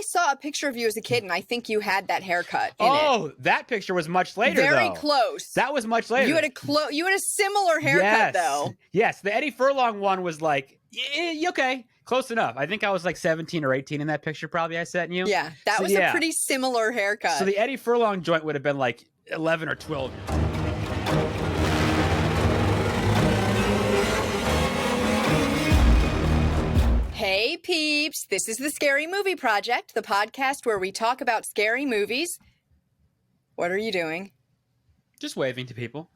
I saw a picture of you as a kid, and I think you had that haircut. That picture was much later. Very though. close. That was much later. You had a similar haircut, though. Yes, the Eddie Furlong one was like, okay, close enough. I think I was like 17 or 18 in that picture. Probably I sent you. Yeah, that was a pretty similar haircut. So the Eddie Furlong joint would have been like 11 or 12. Hey peeps, this is the Scary Movie Project, the podcast where we talk about scary movies. What are you doing? Just waving to people.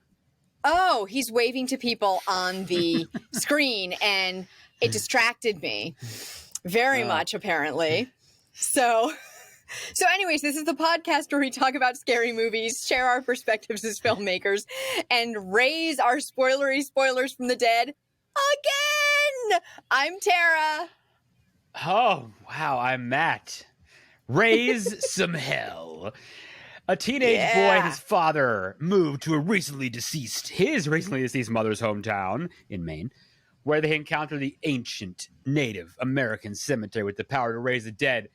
Oh, he's waving to people on the screen, and it distracted me very much, apparently. So anyways, this is the podcast where we talk about scary movies, share our perspectives as filmmakers, and raise our spoilers from the dead again. I'm Tara. Oh, wow. I'm Matt. Raise some hell. A teenage boy and his father moved to his recently deceased mother's hometown in Maine, where they encounter the ancient Native American cemetery with the power to raise the dead.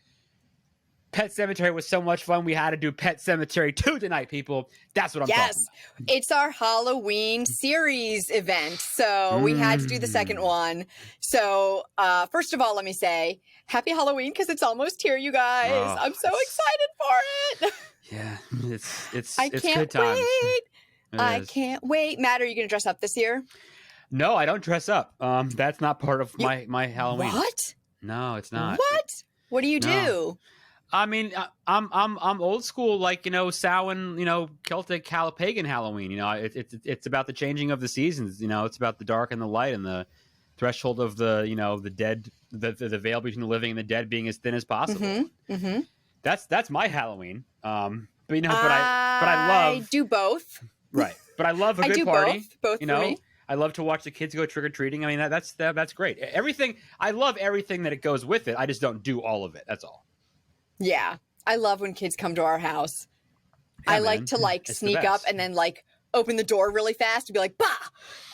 Pet Sematary was so much fun. We had to do Pet Sematary 2 tonight, people. That's what I'm talking about. It's our Halloween series event, so we had to do the second one. So first of all, let me say happy Halloween, because it's almost here, you guys. I'm so excited for it. Yeah, it's I it's can't good times. wait. I is. can't wait. Matt, are you going to dress up this year? No, I don't dress up. That's not part of my Halloween. What? No, it's not. What do you do? I mean, I'm old school, like, Samhain, Celtic, pagan Halloween. It's about the changing of the seasons. It's about the dark and the light and the threshold of the dead, the veil between the living and the dead being as thin as possible. Mm-hmm. Mm-hmm. That's my Halloween. But I love. I do both. Right, but I love a good do party. Both for me. I love to watch the kids go trick or treating. I mean, that's great. Everything. I love everything that it goes with it. I just don't do all of it. That's all. Yeah, I love when kids come to our house. Yeah, I like to sneak up and then open the door really fast and be like, bah,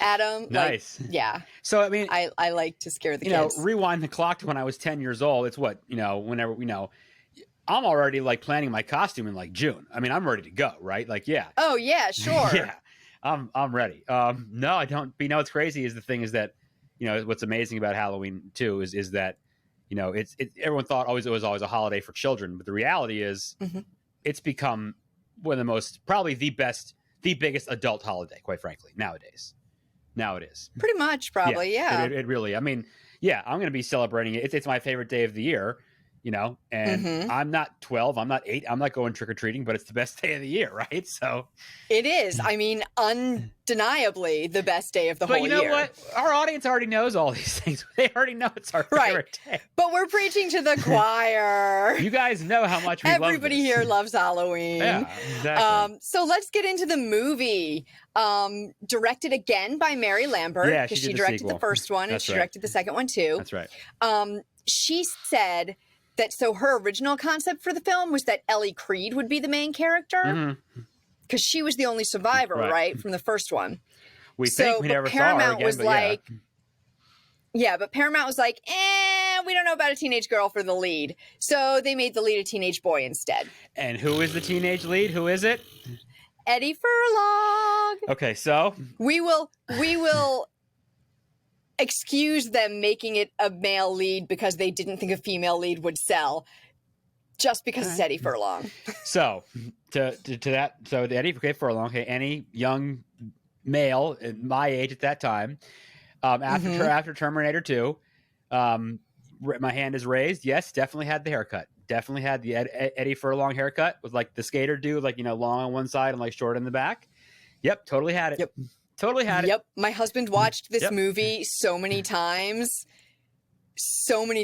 at them. Nice. Yeah. So, I mean, I like to scare the kids. Rewind the clock to when I was 10 years old. It's whenever, I'm already planning my costume in June. I mean, I'm ready to go, right? Yeah. Oh yeah, sure. Yeah. I'm ready. No, I don't. But what's crazy is the thing is that, what's amazing about Halloween too is that, everyone thought it was always a holiday for children, but the reality is it's become one of the most, probably the biggest adult holiday, quite frankly, nowadays. Now it is. Pretty much, probably, yeah. It really, I mean, yeah, I'm going to be celebrating it. It's my favorite day of the year, and I'm not 12, I'm not 8, I'm not going trick-or-treating, but it's the best day of the year, right? So it is. I mean, undeniably the best day of the whole year. But you know what? Our audience already knows all these things. They already know it's our favorite day. But we're preaching to the choir. You guys know how much we love this. Everybody here loves Halloween. Yeah, exactly. So let's get into the movie. Directed again by Mary Lambert. Yeah, because she directed the first one and she directed the second one too. That's right. She said that her original concept for the film was that Ellie Creed would be the main character because she was the only survivor, right, from the first one. We never saw her again, but Paramount was like, we don't know about a teenage girl for the lead. So they made the lead a teenage boy instead. And who is the teenage lead? Who is it? Eddie Furlong. Okay, so we will excuse them making it a male lead because they didn't think a female lead would sell, just because it's Eddie Furlong. So to Eddie Furlong, any young male in my age at that time, after Terminator 2, my hand is raised. Yes, definitely had the haircut. Definitely had the Eddie Furlong haircut with the skater dude, long on one side and short in the back. Yep, totally had it. Yep. Totally had it. Yep. My husband watched this movie so many times. When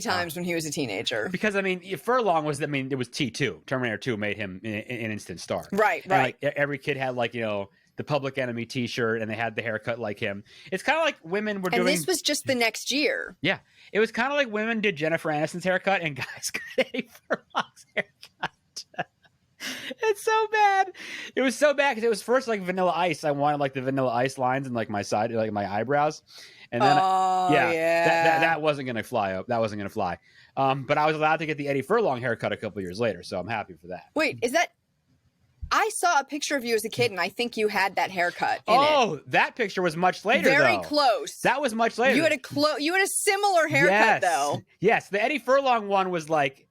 he was a teenager. Because, Furlong was, it was T2. Terminator 2 made him an instant star. Right. And, every kid had, the Public Enemy t-shirt, and they had the haircut like him. It's kind of like women were doing... And this was just the next year. Yeah. It was kind of like women did Jennifer Aniston's haircut, and guys got Eddie Furlong's haircut. It's so bad. It was so bad because it was first Vanilla Ice. I wanted the Vanilla Ice lines and my side, my eyebrows. And then, yeah. that wasn't going to fly up. That wasn't going to fly. But I was allowed to get the Eddie Furlong haircut a couple years later, so I'm happy for that. Wait, is that? I saw a picture of you as a kid, and I think you had that haircut in it. That picture was much later, Very though. close. That was much later. You had a similar haircut, though. Yes, the Eddie Furlong one was like,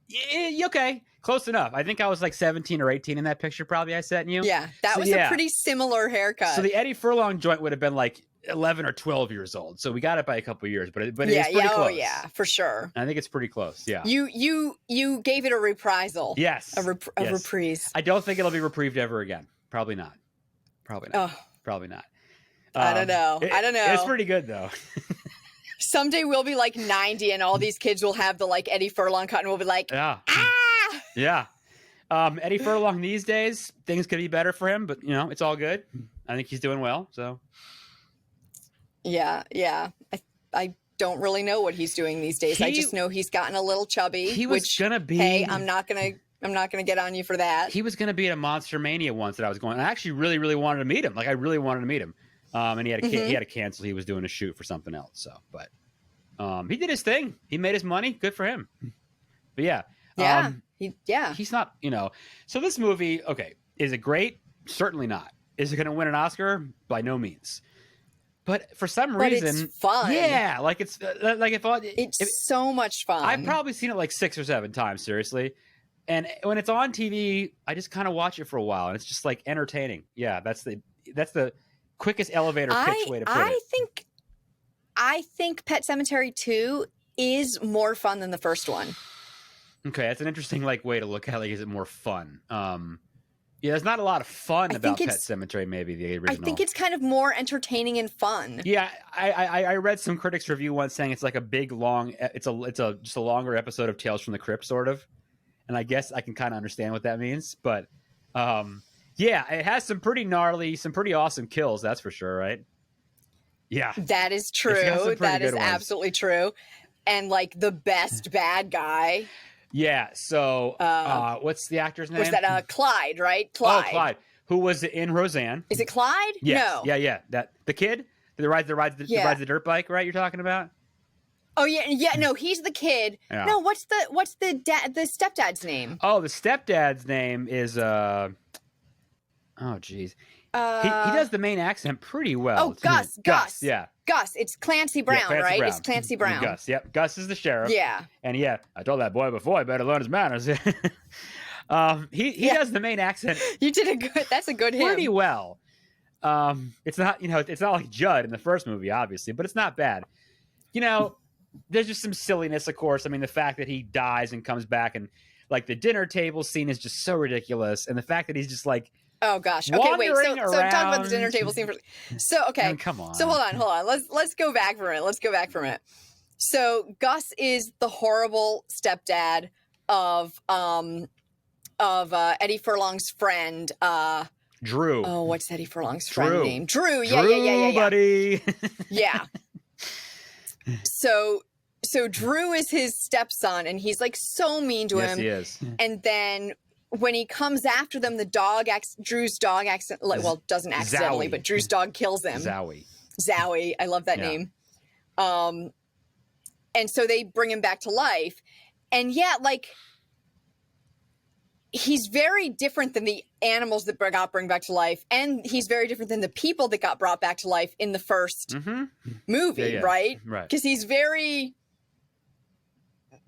okay, close enough. I think I was like 17 or 18 in that picture, probably I sent you. Yeah, that was a pretty similar haircut. So the Eddie Furlong joint would have been like 11 or 12 years old. So we got it by a couple of years, but it is pretty close. Oh yeah, for sure. I think it's pretty close. Yeah. You gave it a reprisal. Yes. A reprise. I don't think it'll be reprieved ever again. Probably not. Oh. Probably not. I don't know. It's pretty good though. Someday we'll be like 90 and all these kids will have the like Eddie Furlong cut and we'll be like, Yeah. Eddie Furlong these days, things could be better for him, but it's all good. I think he's doing well. So. Yeah. I don't really know what he's doing these days. I just know he's gotten a little chubby. He was gonna be. Hey, I'm not gonna get on you for that. He was gonna be at a Monster Mania once that I was going. I actually really, really wanted to meet him. Like I really wanted to meet him. And he had to cancel. He was doing a shoot for something else. So, but he did his thing. He made his money. Good for him. But yeah. He's not. So this movie, okay, is it great? Certainly not. Is it going to win an Oscar? By no means. But for some reason, it's fun. Yeah, like it's so much fun. I've probably seen it like 6 or 7 times, seriously. And when it's on TV, I just kind of watch it for a while, and it's just like entertaining. Yeah, that's the quickest elevator pitch way to put it. I think Pet Sematary 2 is more fun than the first one. Okay, that's an interesting way to look at it. Like, is it more fun? Yeah, there's not a lot of fun about Pet Sematary, maybe the original. I think it's kind of more entertaining and fun. Yeah, I read some critics review once saying it's like a big long, it's just a longer episode of Tales from the Crypt, sort of. And I guess I can kind of understand what that means, but yeah, it has some pretty gnarly, some pretty awesome kills. That's for sure, right? Yeah, that is true. That is absolutely true. And like the best bad guy. Yeah. So, what's the actor's name? Was that Clyde? Right, Clyde. Oh, Clyde, who was in Roseanne? Is it Clyde? Yes. No. Yeah. That the kid that rides the dirt bike, right? You're talking about? Oh yeah. No, he's the kid. Yeah. No, what's the stepdad's name? Oh, the stepdad's name is oh geez. He does the Maine accent pretty well. Oh, Gus. Yeah. Gus. It's Clancy Brown, Clancy right? Brown. It's Clancy Brown. Gus. Yep. Gus is the sheriff. Yeah. And I told that boy before, he better learn his manners. He does the Maine accent. You did that's a good him. Pretty well. It's not, it's not like Judd in the first movie, obviously, but it's not bad. There's just some silliness, of course. I mean, the fact that he dies and comes back and like the dinner table scene is just so ridiculous. And the fact that he's just like, oh gosh. Okay, wait. So talk about the dinner table scene. Okay. I mean, come on. So hold on. Let's go back for a minute. So Gus is the horrible stepdad of Eddie Furlong's friend. Drew. Oh, what's Eddie Furlong's friend name? Drew. Yeah. Drew, buddy. Yeah. So Drew is his stepson, and he's like so mean to him. Yes, he is. And then when he comes after them, Drew's dog doesn't accidentally, but Drew's dog kills him. Zowie. I love that name. And so they bring him back to life. And he's very different than the animals that got brought back to life. And he's very different than the people that got brought back to life in the first movie, right? Right. Because he's very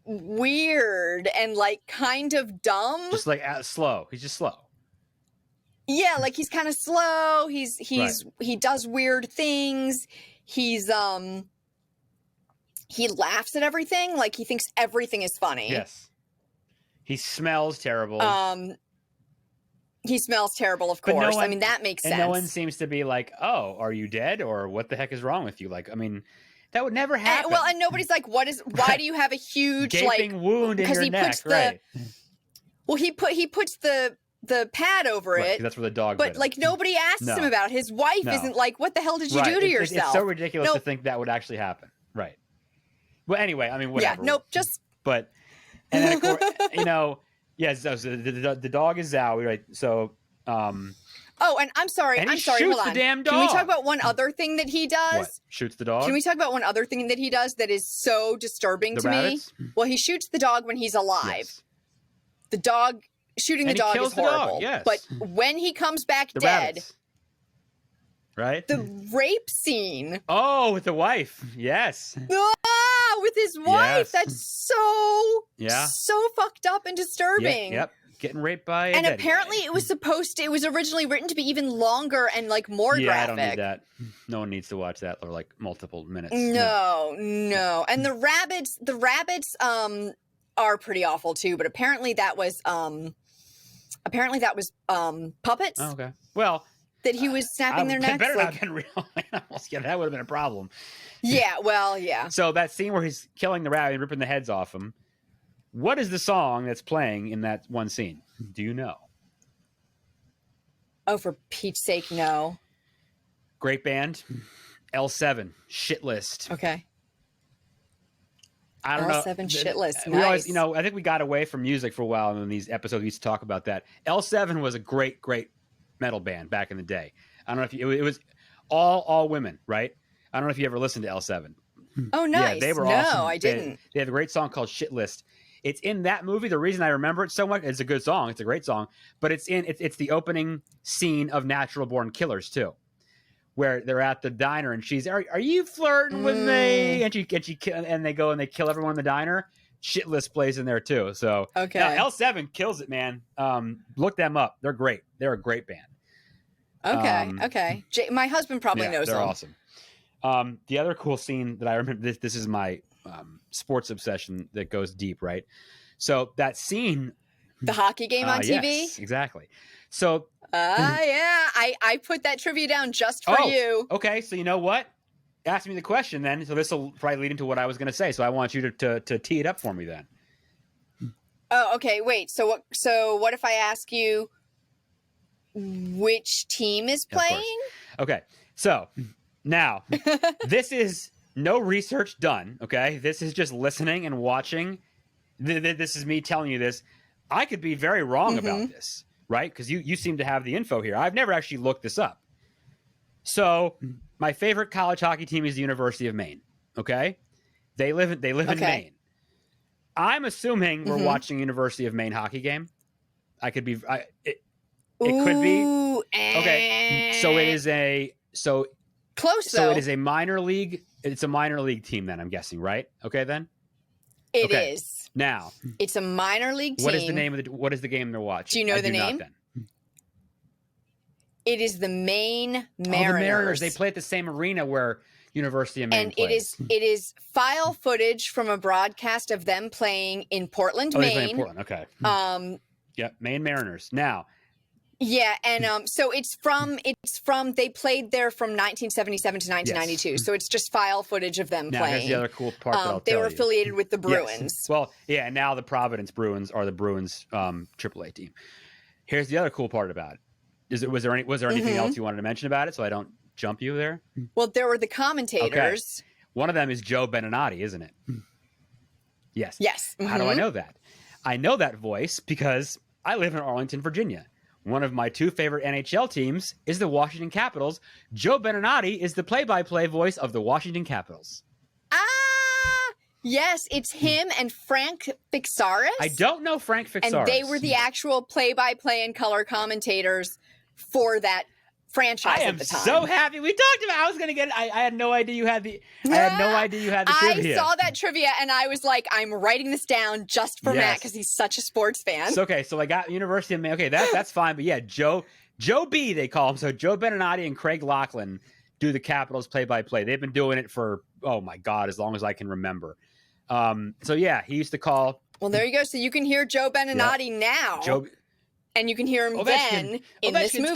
weird and kind of dumb. Just slow. He's just slow. Yeah, he's kind of slow. He does weird things. He laughs at everything. He thinks everything is funny. Yes. He smells terrible. He smells terrible, of course. I mean, that makes sense. And no one seems to be like, oh, are you dead? Or what the heck is wrong with you? That would never happen. And nobody's like, why do you have a huge gaping wound in your neck? Right. Well, he puts the pad over it. That's where the dog. But nobody asks him about it. His wife isn't like, what the hell did you do to yourself? It's so ridiculous to think that would actually happen. Right. Well, anyway, I mean, whatever. Yeah. Nope. Just. But, and then of course, so the dog is Zowie, right? So Oh, and I'm sorry. And he Hold shoots on. the damn Can we dog. talk about one other thing that he does? What? Shoots the dog? Can we talk about one other thing that he does that is so disturbing to rabbits? me? Well, he shoots the dog when he's alive. Yes. The dog, shooting And the he dog kills is the dog, horrible. yes. But when he comes back The dead, rabbits. Right? the rape scene. Oh, with the wife. Yes. With his wife. Yes. That's so fucked up and disturbing. Yep. Getting raped by a And dead apparently guy. it was originally written to be even longer and like more Yeah, graphic. I don't need that. No one needs to watch that for like multiple minutes. No. And the rabbits are pretty awful too, but apparently that was puppets Oh, okay. Well, that he was snapping their necks. Better like, not been real animals. Yeah, that would have been a problem. yeah, well, yeah. So that scene where he's killing the rabbit and ripping the heads off him, what is the song that's playing in that one scene? Do you know? Oh, for Pete's sake, no. Great band. L7. Shitlist. Okay. I don't know. L7 Shitlist. We always, Nice. I think we got away from music for a while, and in these episodes we used to talk about that. L7 was a great metal band back in the day. I don't know if it was all women, right? I don't know if you ever listened to L7. Oh, nice. Yeah, they were no, awesome. I didn't. They have a great song called Shitlist. It's in that movie. The reason I remember it so much, it's a good song. It's a great song, but it's the opening scene of Natural Born Killers too, where they're at the diner and she's, are you flirting with me? And they go and they kill everyone in the diner. Shitlist plays in there too. So Okay. now, L7 kills it, man. Look them up. They're great. They're a great band. Okay. My husband probably knows they're them. awesome. The other cool scene that I remember, this is my sports obsession that goes deep, right? So that scene, The hockey game on TV? Yes, exactly. So yeah, I put that trivia down just for you. Okay, so you know what? Ask me the question then. So this will probably lead into what I was going to say. So I want you to tee it up for me then. Oh, okay. Wait. So what if I ask you which team is playing? Okay. So now this is no research done. Okay. This is just listening and watching. This is me telling you this. I could be very wrong about this, right? Because you seem to have the info here. I've never actually looked this up. So my favorite college hockey team is the University of Maine. Okay. They live in Maine. I'm assuming we're watching University of Maine hockey game. I could be. It could be. Okay. So it is close. So it is a minor league. It's a minor league team then. I'm guessing, right? Okay, then. It is. Now. It's a minor league team. What is the name of what is the game they're watching? Do you know the name? Not, then. It is the Maine Mariners. Oh, the Mariners. They play at the same arena where University of Maine plays. It is file footage from a broadcast of them playing in Portland, Maine. Maine. They play in Portland. Okay. Yeah, Maine Mariners. Now. Yeah, and so it's from they played there from 1977 to 1992. Yes. So it's just file footage of them Now, playing. here's the other cool part that I'll they tell were you. affiliated with the Bruins. Yes. Well, yeah, and now the Providence Bruins are the Bruins AAA team. Here's the other cool part about it. Was there anything else you wanted to mention about it so I don't jump you there? Well, there were the commentators. Okay. One of them is Joe Beninati, isn't it? Yes. Yes. How do I know that? I know that voice because I live in Arlington, Virginia. One of my two favorite NHL teams is the Washington Capitals. Joe Beninati is the play-by-play voice of the Washington Capitals. Yes, it's him and Frank Fixaris. I don't know Frank Fixaris. And they were the actual play-by-play and color commentators for that franchise at the time. I am so happy. We talked about. I was gonna get. I had no idea you had the. I had no idea you had the trivia. I saw that trivia and I was like, I'm writing this down just for Matt because he's such a sports fan. So, okay, so I got University of Maine. Okay, that's fine. But yeah, Joe B. They call him. So Joe Beninati and Craig Laughlin do the Capitals play-by-play. They've been doing it for my God, as long as I can remember. So yeah, he used to call. Well, there you go. So you can hear Joe Beninati now. And you can hear him then in this movie.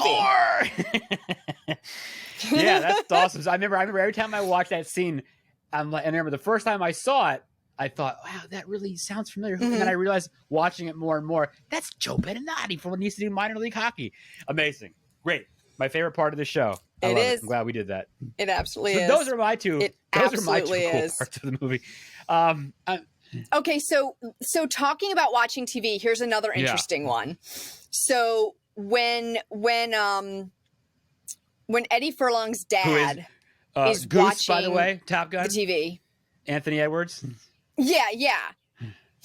Yeah, that's awesome. So I remember every time I watched that scene, I remember the first time I saw it, I thought, wow, that really sounds familiar. And then I realized watching it more and more, that's Joe Beninati from when he used to do minor league hockey. Amazing. Great. My favorite part of the show. It is. I'm glad we did that. It absolutely is. Those are my two. Those are my two cool parts of the movie. Okay, so talking about watching TV, here's another interesting one. So when Eddie Furlong's dad is Goose, watching, by the way, Top Gun, the TV. Anthony Edwards. Yeah,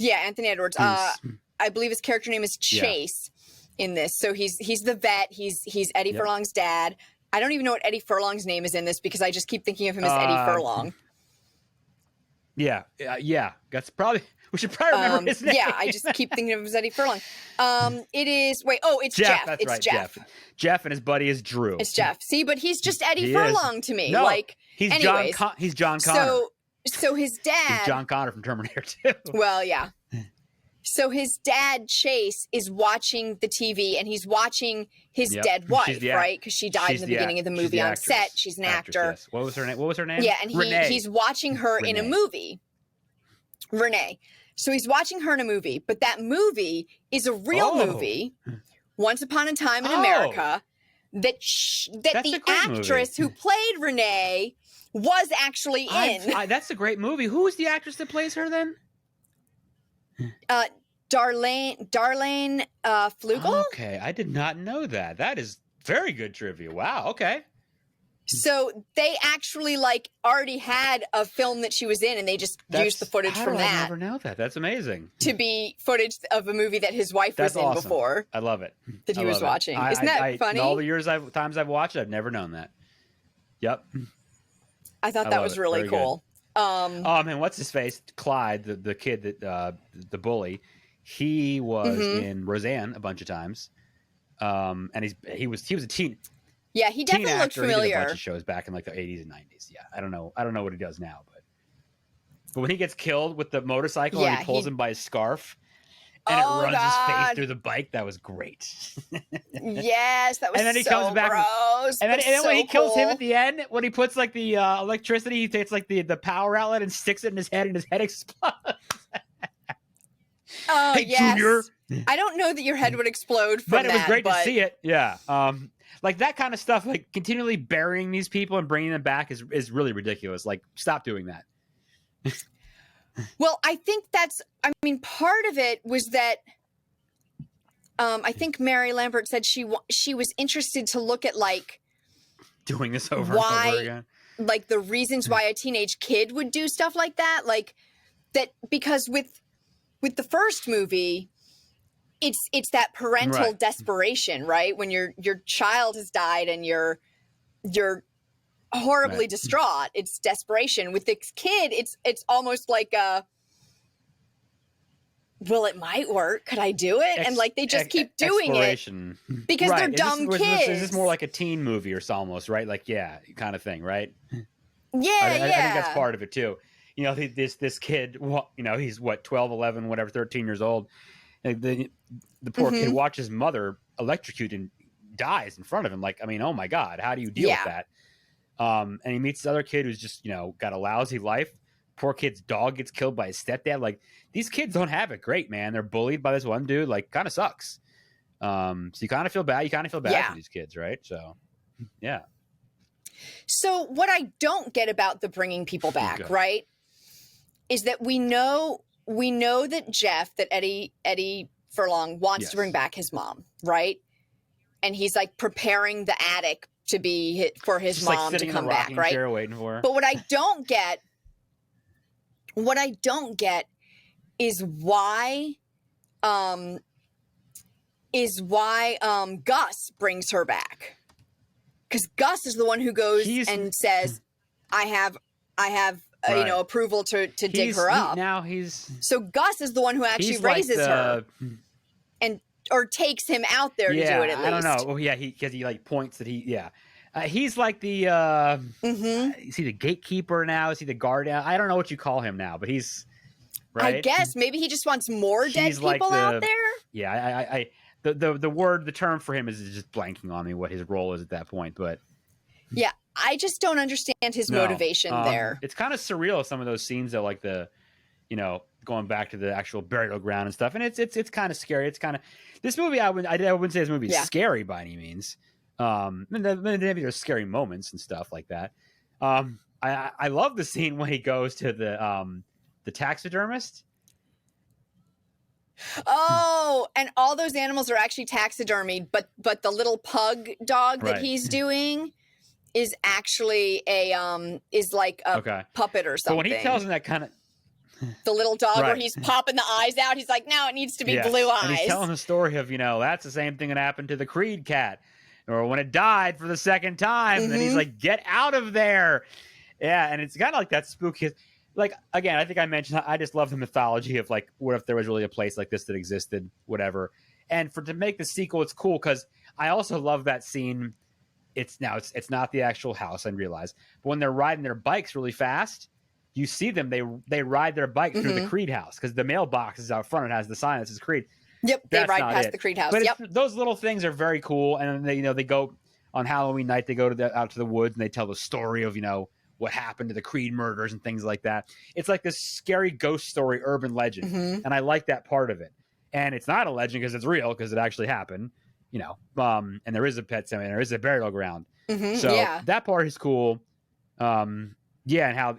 Anthony Edwards. Goose. I believe his character name is Chase in this. So he's the vet. He's Eddie Furlong's dad. I don't even know what Eddie Furlong's name is in this because I just keep thinking of him as Eddie Furlong. Yeah. That's probably, we should probably remember his name. Yeah, I just keep thinking of him as Eddie Furlong. It is, it's Jeff. Jeff. That's it's right, Jeff. Jeff and his buddy is Drew. It's Jeff. See, but he's just Eddie He Furlong is. to me. No, like, he's anyways, he's John Connor. So his dad. He's John Connor from Terminator 2. Well, yeah. So his dad, Chase, is watching the TV, and he's watching his dead wife, right? Because she died in the beginning of the movie on set. She's an actor. Yes. What was her name? Yeah, and he's watching her in a movie. Renee. So he's watching her in a movie, but that movie is a real movie, Once Upon a Time in America, that the actress who played Renee was actually in. That's a great movie. Who is the actress that plays her then? Darlene Flugel. Okay, I did not know that. That is very good trivia. Wow. Okay. So they actually already had a film that she was in, and they just used the footage from that. I never know that. That's amazing. To be footage of a movie that his wife was in before. I love it. That he was watching. Isn't that funny? In all the times I've watched it, I've never known that. Yep. I thought that was really cool. Oh man, what's his face? Clyde, the kid that the bully. He was in Roseanne a bunch of times. And he was a teen. Yeah, he definitely looked familiar. He did a bunch of shows back in the 80s and 90s. Yeah, I don't know what he does now, but when he gets killed with the motorcycle and he pulls him by his scarf and it runs his face through the bike, that was great. Yes, that was and then he comes back gross. And then when he kills him at the end, when he puts the electricity, he takes the power outlet and sticks it in his head and his head explodes. Oh, hey, yes. Junior. I don't know that your head would explode from but it was great to see it. Yeah. That kind of stuff, continually burying these people and bringing them back is really ridiculous. Stop doing that. Well, I think part of it was that I think Mary Lambert said she was interested to look at doing this over and over again. The reasons why a teenage kid would do stuff like that. That because with the first movie, it's that parental desperation, right? When your child has died and you're horribly distraught. It's desperation. With this kid, it's almost like well, it might work. Could I do it? And they just keep doing it because they're dumb kids. Is this more like a teen movie or almost, right? Kind of thing, right? Yeah, I think that's part of it too. This kid, he's 12, 11, whatever, 13 years old. The poor kid watches his mother electrocute and dies in front of him. Oh my God, how do you deal with that? And he meets this other kid who's just, got a lousy life. Poor kid's dog gets killed by his stepdad. These kids don't have it great, man. They're bullied by this one dude. Kind of sucks. So you kind of feel bad. You kind of feel bad for these kids, right? So, yeah. So what I don't get about the bringing people back, right, is that we know that Eddie Furlong wants to bring back his mom, right? And he's preparing the attic to be for his just mom to come back, right? Chair waiting for her. But what I don't get is why Gus brings her back. Because Gus is the one who goes and says, I have approval to dig her up. So Gus is the one who actually raises her or takes him out there to do it at least. I don't know. Oh yeah, because he points that he's like the is he the gatekeeper now? Is he the guard now? I don't know what you call him now, but he's right. I guess maybe he just wants more dead people out there. Yeah, the term for him is just blanking on me what his role is at that point, but yeah, I just don't understand his motivation there. It's kind of surreal, some of those scenes though, going back to the actual burial ground and stuff, and it's kind of scary. It's kind of this movie. I wouldn't say this movie is scary by any means. Maybe there's scary moments and stuff like that. I love the scene when he goes to the taxidermist. Oh, and all those animals are actually taxidermied, but the little pug dog that Right. he's doing is actually is like a Okay. puppet or But something. when he tells him that kind of the little dog where Right. he's popping the eyes out, he's like, no, it needs to be Yes. blue eyes. And he's telling the story of, that's the same thing that happened to the Creed cat, or when it died for the second time. And he's like, get out of there. Yeah, and it's kind of like that spooky. Like, again, I think I mentioned, I just love the mythology of, like, what if there was really a place like this that existed, whatever. And to make the sequel, it's cool because I also love that scene. It's not the actual house, I realize. But when they're riding their bikes really fast, you see them, they ride their bike through the Creed house because the mailbox is out front. It has the sign that says Creed. Yep, That's they ride not past it. the Creed house. But Yep. those little things are very cool. And they, they go on Halloween night, they go out to the woods and they tell the story of, what happened to the Creed murders and things like that. It's like this scary ghost story, urban legend. And I like that part of it. And it's not a legend because it's real, because it actually happened, and there is a pet cemetery, there is a burial ground. So that part is cool. And how,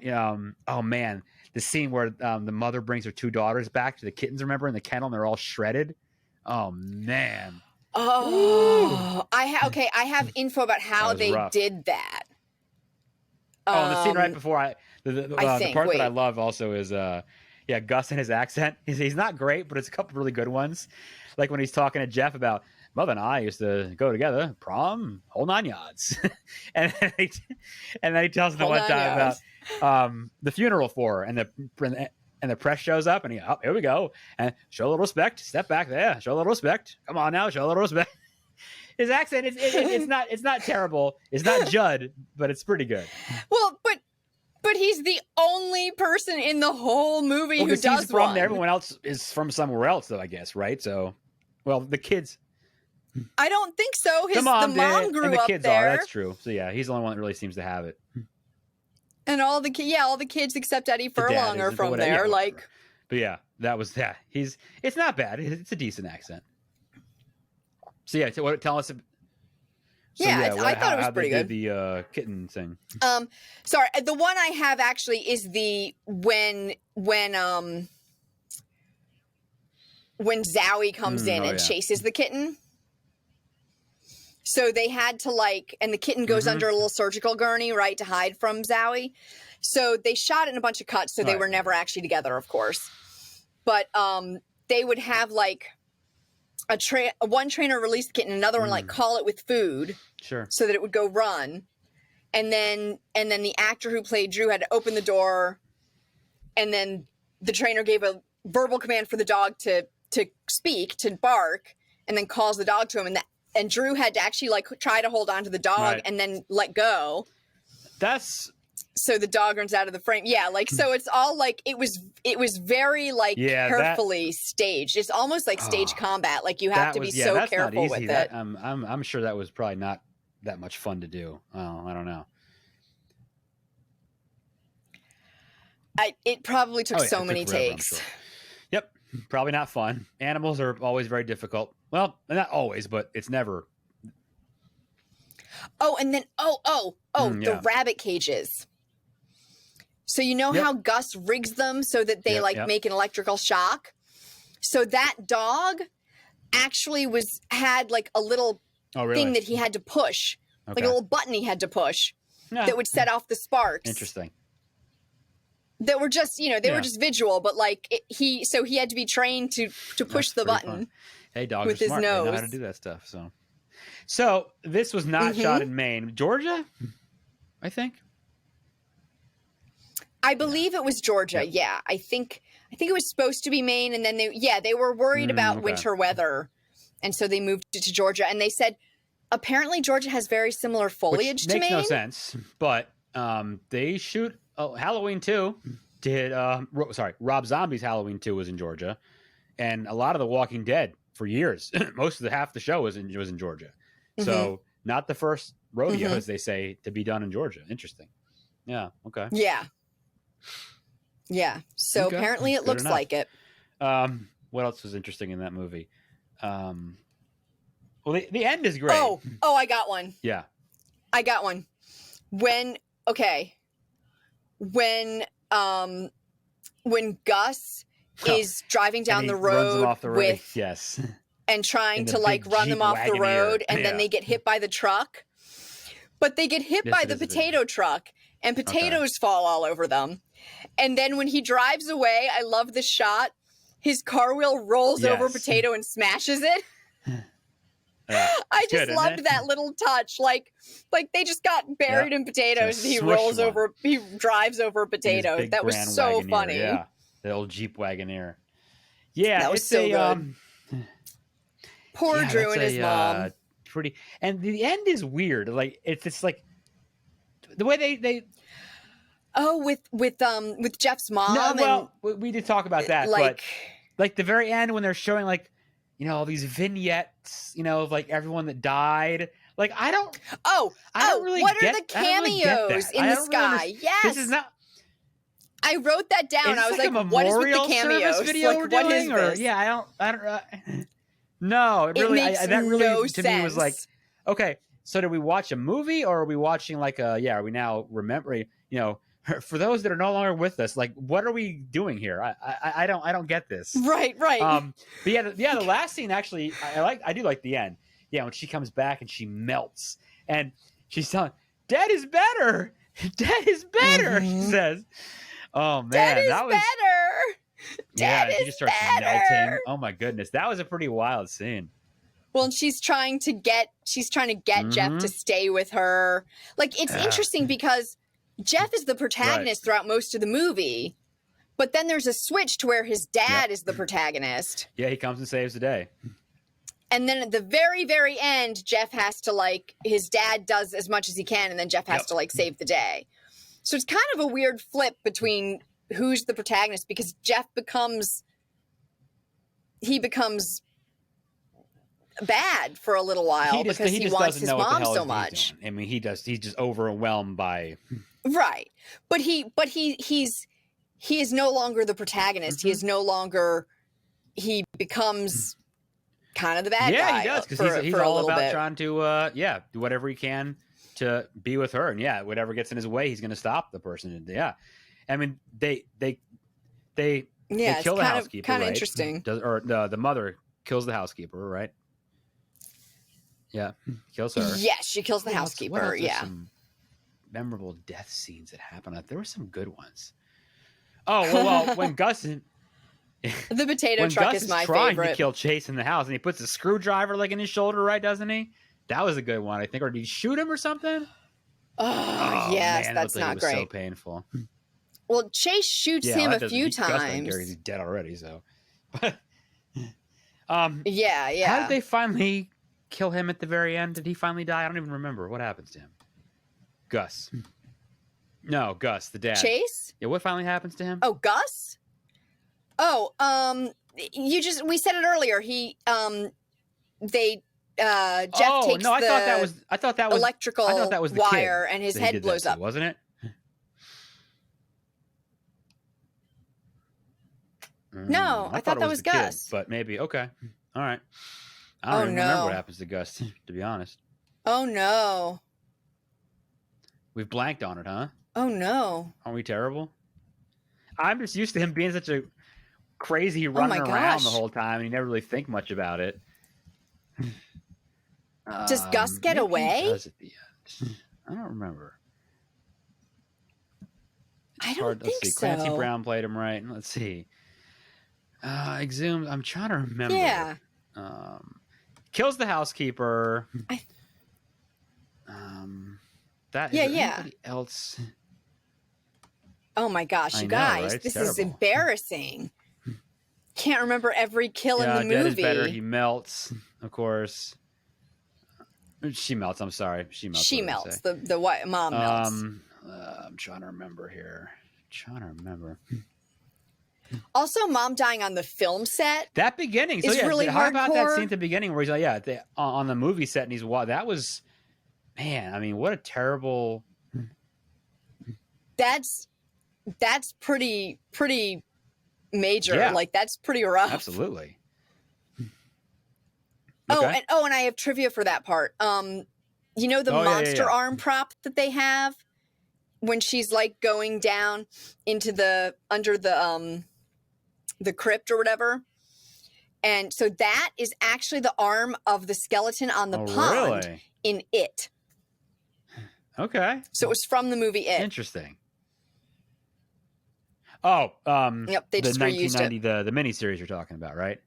oh man, the scene where the mother brings her two daughters back to the kittens, remember, in the kennel, and they're all shredded. Oh man. Oh, I have info about how they rough. did that. The scene right before the part wait. that I love also is Gus and his accent. He's not great, but it's a couple really good ones. Like when he's talking to Jeff about Mother and I used to go together, prom, whole 9 yards. and then he tells them one time about the funeral for her, and the press shows up, and here we go, and show a little respect, step back there, show a little respect, come on now, show a little respect. His accent it's not terrible, it's not Judd, but it's pretty good. Well, but he's the only person in the whole movie who does he's from one. there. Everyone else is from somewhere else, though, I guess, right? So, well, the kids. I don't think so. The mom grew and the up kids there. That's true. So yeah, he's the only one that really seems to have it. And all the kids except Eddie Furlong are from there. But yeah, it's not bad. It's a decent accent. So yeah, tell us. I thought it was pretty good. The kitten thing. Sorry, the one I have actually is the when Zowie comes in and chases the kitten. So they had to and the kitten goes under a little surgical gurney, right, to hide from Zowie. So they shot it in a bunch of cuts, so they were never actually together, of course. But they would have one trainer release the kitten, another one call it with food, sure, so that it would go run, and then the actor who played Drew had to open the door, and then the trainer gave a verbal command for the dog to speak, to bark, and then calls the dog to him, and Drew had to actually try to hold on to the dog and then let go. So the dog runs out of the frame. Yeah, so it's all it was very carefully staged. It's almost like stage combat. You have to be so careful with it. I'm sure that was probably not that much fun to do. Oh, I don't know. It probably took so many takes. Sure. Yep, probably not fun. Animals are always very difficult. Well, not always, but it's never. Oh, and then the rabbit cages. So how Gus rigs them so that they make an electrical shock. So that dog actually had a little thing that he had to push, like a little button he had to push that would set off the sparks. Interesting. That were just were just visual, but he had to be trained to push the button. Fun. Hey, dogs with are smart. His nose. They know how to do that stuff. So this was not shot in Maine, Georgia, I think. I believe it was Georgia. Yep. Yeah, I think it was supposed to be Maine, and then they were worried about winter weather, and so they moved it to Georgia. And they said apparently Georgia has very similar foliage to Maine. Makes no sense, but they shoot Halloween 2. Rob Zombie's Halloween 2 was in Georgia, and a lot of The Walking Dead for years. Most of half the show was in Georgia. So not the first rodeo, as they say, to be done in Georgia. Interesting. Yeah. Okay. Yeah. So apparently it looks like it. What else was interesting in that movie? Well, the end is great. Oh, I got one. Yeah. I got one. When Gus is driving down the road with yes, and trying in the to like big run them Jeep off the Wagoneer. road, and then they get hit by the truck. But they get hit by the potato truck, and potatoes fall all over them. And then when he drives away, I love the shot. His car wheel rolls over a potato and smashes it. I just loved that little touch. Like they just got buried in potatoes, and he drives over potatoes. That was so Wagoneer, funny. Yeah, the old Jeep Wagoneer. Yeah, that was so good. Poor Drew and his mom. Pretty, and the end is weird. Like it's like the way they. Oh, with Jeff's mom. No, well, we did talk about that, but like the very end when they're showing like, you know, all these vignettes, you know, of like everyone that died. Like I don't really what get, are the cameos in the sky? Yes, this is not. I wrote that down. I was like, what is with the cameos? Video like, we're what doing? is this? Yeah, I don't. No, it really. Makes that really no to sense. me was like, okay, so did we watch a movie or are we watching like a? Yeah, are we now remembering? You know, for those that are no longer with us, like, what are we doing here? I don't get this. Right. But the last scene actually, I do like the end. Yeah, when she comes back and she melts and she's telling, "Dad is better. Dad is better." She says, "Oh man, Dad is that was better. Dad is she just starts better. melting. Oh my goodness, that was a pretty wild scene." Well, and she's trying to get Jeff to stay with her. Like, it's interesting because Jeff is the protagonist throughout most of the movie, but then there's a switch to where his dad is the protagonist. Yeah, he comes and saves the day. And then at the very, very end, Jeff has to his dad does as much as he can, and then Jeff has to save the day. So it's kind of a weird flip between who's the protagonist, because Jeff becomes bad for a little while because he wants his mom so much. I mean, he's just overwhelmed by right. But he is no longer the protagonist. He is no longer. He becomes kind of the bad guy. Yeah, he does, because he's all about trying to do whatever he can to be with her, and whatever gets in his way, he's going to stop the person. Yeah, I mean they kill the housekeeper. Kind of right? interesting. Or the mother kills the housekeeper, right? Yeah, kills her. Yes, she kills the housekeeper. What else some memorable death scenes that happened. There were some good ones. Oh well, when Gus and the potato truck is my trying favorite. To kill Chase in the house, and he puts a screwdriver in his shoulder, right? Doesn't he? That was a good one, I think. Or did he shoot him or something? Oh yes, man, that's not great. So painful. Well, Chase shoots him a few times. He's dead already, so. Yeah. How did they finally kill him at the very end? Did he finally die? I don't even remember. What happens to him? Gus. No, Gus, the dad. Chase? Yeah, what finally happens to him? Oh, Gus? Oh, we said it earlier. Jeff takes I thought that was electrical wire and his head blows up. Wasn't it? No, I thought that was Gus. But maybe, okay. All right. I don't even remember what happens to Gus, to be honest. Oh, no. We've blanked on it, huh? Oh, no. Aren't we terrible? I'm just used to him being such a crazy running around the whole time, and you never really think much about it. Does Gus get away? He does at the end. I don't remember. I don't think so. Clancy Brown played him right. Let's see. Exhumed. I'm trying to remember. Yeah. Kills the housekeeper. Anybody else? Oh my gosh, you guys, right? this is embarrassing. Can't remember every kill in the movie. Dad is better. He melts, of course. She melts. I'm sorry. She melts. The white mom melts. I'm trying to remember here. Also, mom dying on the film set. That beginning is really how hardcore. About that scene at the beginning where he's on the movie set and he's that was, man. I mean, what a terrible. That's pretty major. Yeah. That's pretty rough. Absolutely. Okay. And I have trivia for that part. The monster arm prop that they have when she's going down into under the the crypt or whatever. And so that is actually the arm of the skeleton on the pond really? in It. Okay. So it was from the movie It. Interesting. Oh, Yep, they the just reused 1990 it. the miniseries you're talking about, right?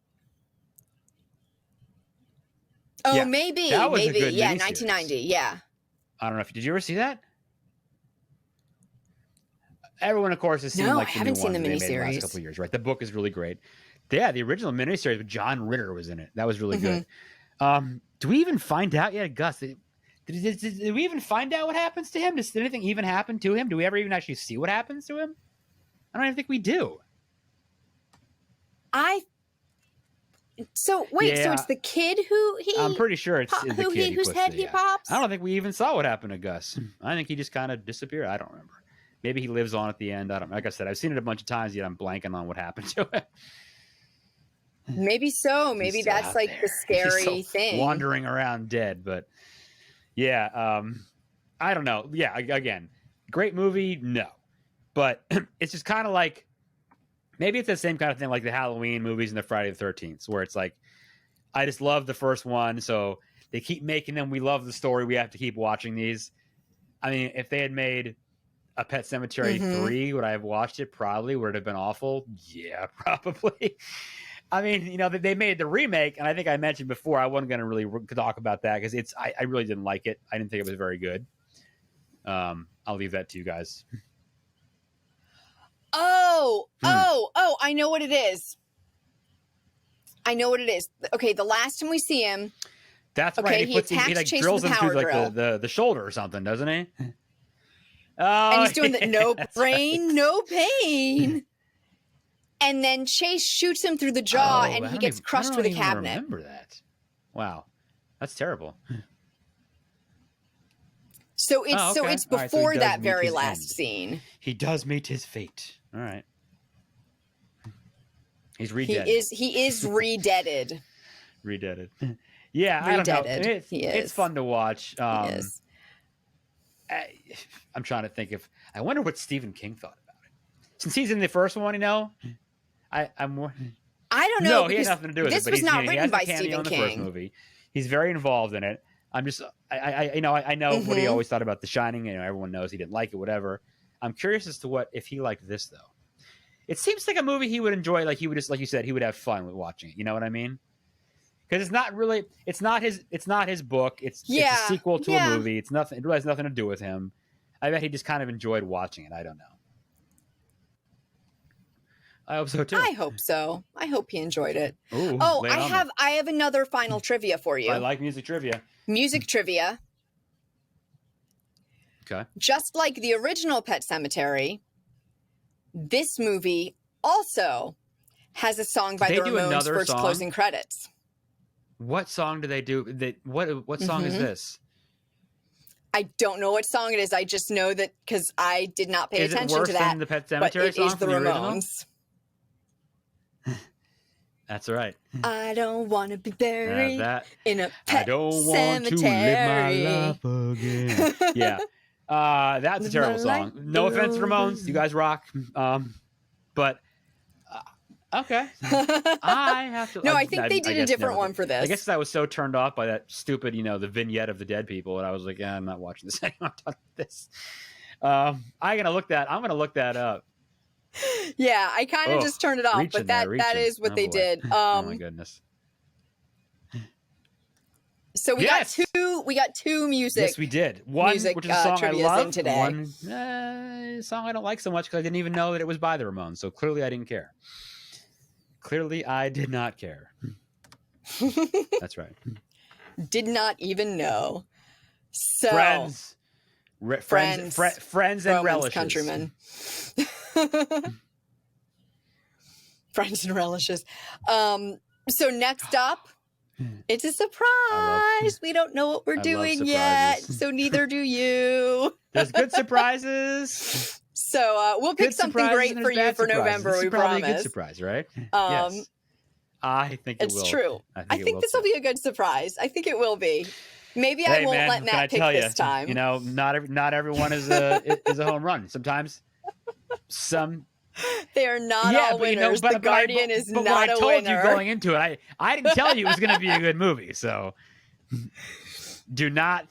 Oh, Yeah, maybe. that was a Maybe. good Yeah, miniseries. 1990. Yeah. I don't know if did you ever see that? Everyone, of course, has seen No, like I the haven't new seen ones the that they made in the last miniseries. couple of years, right? The book is really great. Yeah, the original miniseries with John Ritter was in it. That was really good. Do we even find out yet, Gus? Did we even find out what happens to him? Does anything even happen to him? Do we ever even actually see what happens to him? I don't even think we do. So wait, so Yeah. it's the kid who I'm pretty sure it's the kid whose head he yeah. pops? I don't think we even saw what happened to Gus. I think he just kind of disappeared. I don't remember. Maybe he lives on at the end. I don't. Like I said, I've seen it a bunch of times, yet I'm blanking on what happened to him. Maybe so. Maybe that's like the scary thing. Wandering around dead, but yeah, I don't know. Yeah, again, great movie, no, but it's just kind of like maybe it's the same kind of thing like the Halloween movies and the Friday the 13th, where it's like I just love the first one, so they keep making them. We love the story. We have to keep watching these. I mean, if they had made a Pet Sematary 3, would I have watched it? Probably. Would it have been awful? Yeah, probably. I mean, you know, they made the remake, and I think I mentioned before I wasn't going to really talk about that because I really didn't like it. I didn't think it was very good. I'll leave that to you guys. Oh, I know what it is. Okay, the last time we see him, That's okay, right. he attacks Chase drills with him a through power drill. the shoulder or something, doesn't he? And he's doing the no right. brain, no pain. And then Chase shoots him through the jaw, and he gets crushed with a cabinet. I don't remember that. Wow, that's terrible. So it's before that very last scene. He does meet his fate. All right. He's re-deaded. He is re-deaded. Re-deaded. Yeah, I don't know. It's fun to watch. He is. I'm trying to think if I wonder what Stephen King thought about it. Since he's in the first one, you know, I'm more. I don't know. No, he had nothing to do with it. This but was not he written has by a cameo Stephen in the King. first movie. He's very involved in it. I'm just, I know what he always thought about The Shining. You know, everyone knows he didn't like it, whatever. I'm curious as to if he liked this though. It seems like a movie he would enjoy. Like he would just, like you said, he would have fun with watching it. You know what I mean? Because it's not his book. It's a sequel to a movie. It really has nothing to do with him. I bet he just kind of enjoyed watching it. I don't know. I hope so too. I hope so. I hope he enjoyed it. Ooh, I have another final trivia for you. I like music trivia. Music trivia. Okay. Just like the original Pet Sematary, this movie also has a song by the Ramones for its closing credits. What song do they do? What song is this? I don't know what song it is. I just know that because I did not pay attention to that. Is it worse than the Pet Sematary song? It is the Ramones. That's right. I don't want to be buried in a pet I don't cemetery. want to live my life again. Yeah. That's a terrible song. No offense, Ramones. You guys rock. But okay. I have to. No, I think they did a different one for this. I guess I was so turned off by that stupid, the vignette of the dead people, and I was like, I'm not watching this anymore. I'm done with this. I'm gonna look that up. Yeah, I kind of just turned it off, but that is what they did. Oh my goodness. So we got two music. Yes, we did. One, which is a song I love. Today. One song I don't like so much because I didn't even know that it was by the Ramones. So clearly I didn't care. Clearly I did not care. That's right. Did not even know. So friends and relishes. Countrymen. Friends and relishes. So next up, it's a surprise. We don't know what we're doing yet, so neither do you. There's good surprises. So we'll pick something great for you for November. We promise. Probably a good surprise, right? Yes. I think it will. It's true. I think this will be a good surprise. I think it will be. Maybe I won't let Matt pick this time. Not everyone is a home run. Sometimes some They are not all winners. The Guardian is not a winner. But I told you going into it, I didn't tell you it was going to be a good movie. So do not.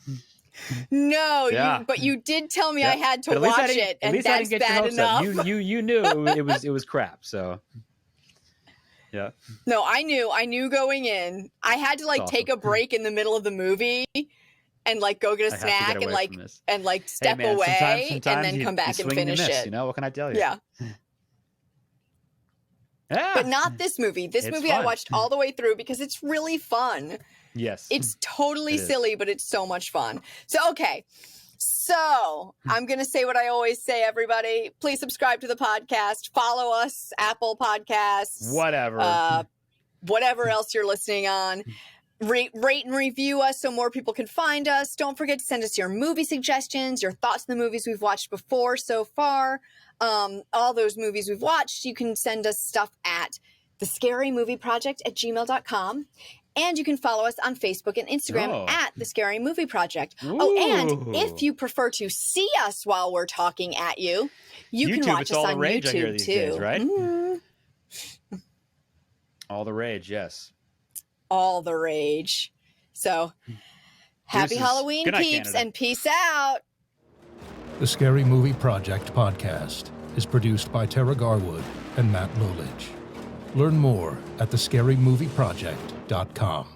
No, but you did tell me I had to watch it, and that's bad enough. You knew it was crap. So yeah. No, I knew going in. I had to take a break in the middle of the movie and go get a snack and step away and then come back and finish it. You know, what can I tell you? Yeah. Yeah. But not this movie. This movie I watched all the way through because it's really fun. Yes. It's totally silly, but it's so much fun. So, okay. So, I'm going to say what I always say, everybody. Please subscribe to the podcast. Follow us, Apple Podcasts. Whatever else you're listening on. Rate and review us so more people can find us. Don't forget to send us your movie suggestions, your thoughts on the movies we've watched before so far. All those movies we've watched, you can send us stuff at thescarymovieproject@gmail.com. And you can follow us on Facebook and Instagram at The Scary Movie Project. Ooh. Oh, and if you prefer to see us while we're talking at you, you can watch us on YouTube too. Days, right? All the rage, yes. All the rage. So, happy Halloween, peeps, and peace out. The Scary Movie Project podcast is produced by Tara Garwood and Matt Lulich. Learn more at thescarymovieproject.com.